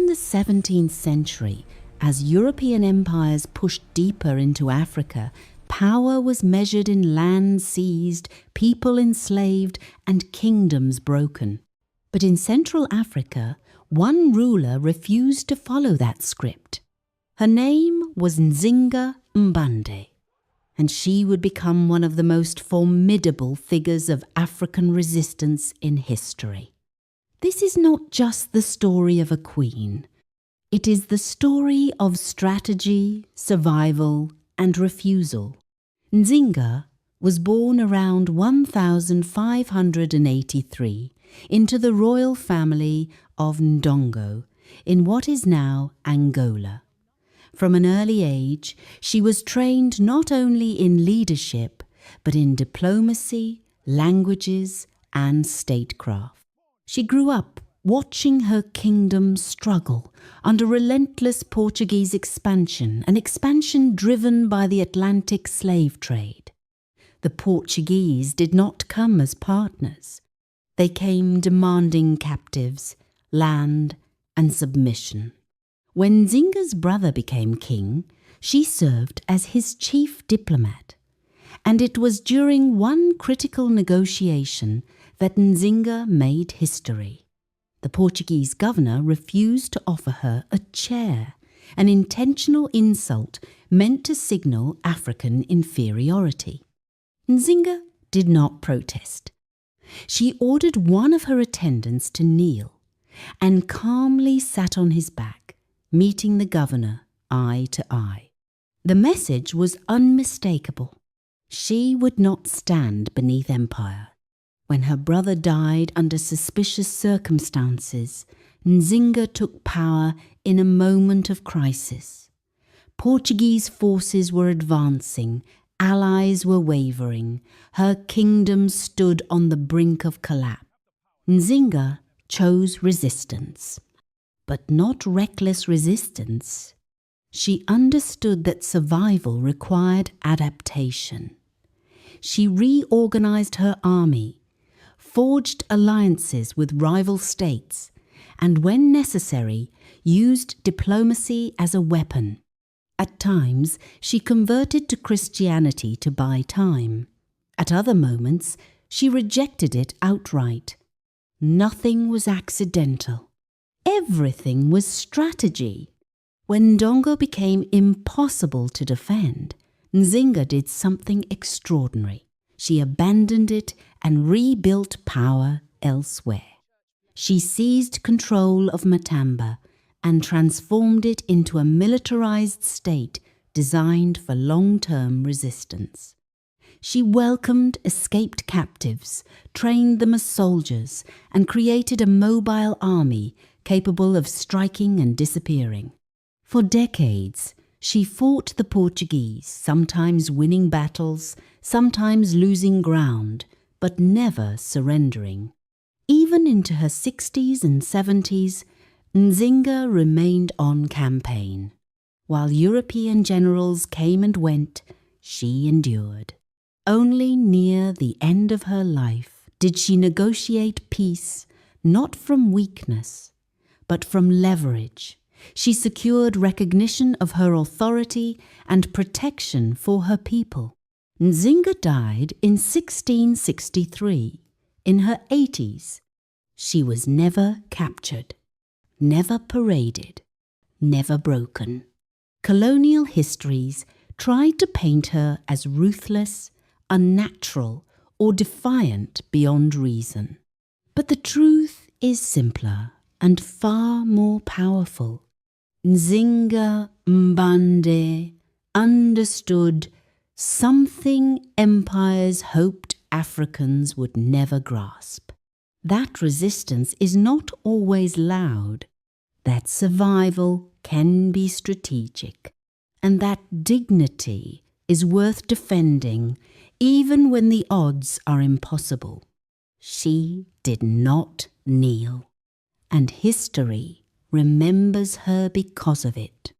the 17th century, as European empires pushed deeper into Africa, power was measured in land seized, people enslaved, and kingdoms broken. But in Central Africa, one ruler refused to follow that script. Her name was Nzinga Mbande, and she would become one of the most formidable figures of African resistance in history. This is not just the story of a queen. It is the story of strategy, survival, and refusal. Nzinga was born around 1583 into the royal family of Ndongo in what is now Angola. From an early age, she was trained not only in leadership, but in diplomacy, languages, and statecraft. She grew up watching her kingdom struggle under relentless Portuguese expansion, an expansion driven by the Atlantic slave trade. The Portuguese did not come as partners. They came demanding captives, land, and submission. When Nzinga's brother became king, she served as his chief diplomat. And it was during one critical negotiation that Nzinga made history. The Portuguese governor refused to offer her a chair, an intentional insult meant to signal African inferiority. Nzinga did not protest. She ordered one of her attendants to kneel and calmly sat on his back, meeting the governor eye to eye. The message was unmistakable. She would not stand beneath empire. When her brother died under suspicious circumstances, Nzinga took power in a moment of crisis. Portuguese forces were advancing, allies were wavering, her kingdom stood on the brink of collapse. Nzinga chose resistance, but not reckless resistance. She understood that survival required adaptation. She reorganized her army, forged alliances with rival states, and when necessary, used diplomacy as a weapon. At times, she converted to Christianity to buy time. At other moments, she rejected it outright. Nothing was accidental. Everything was strategy. When Ndongo became impossible to defend, Nzinga did something extraordinary. She abandoned it and rebuilt power elsewhere. She seized control of Matamba and transformed it into a militarized state designed for long-term resistance. She welcomed escaped captives, trained them as soldiers, and created a mobile army capable of striking and disappearing. For decades, she fought the Portuguese, sometimes winning battles, sometimes losing ground, but never surrendering. Even into her 60s and 70s, Nzinga remained on campaign. While European generals came and went, she endured. Only near the end of her life did she negotiate peace, not from weakness, but from leverage. She secured recognition of her authority and protection for her people. Nzinga died in 1663, in her 80s. She was never captured, never paraded, never broken. Colonial histories tried to paint her as ruthless, unnatural, or defiant beyond reason. But the truth is simpler and far more powerful. Nzinga Mbande understood something empires hoped Africans would never grasp. That resistance is not always loud, that survival can be strategic, and that dignity is worth defending even when the odds are impossible. She did not kneel, and history remembers her because of it.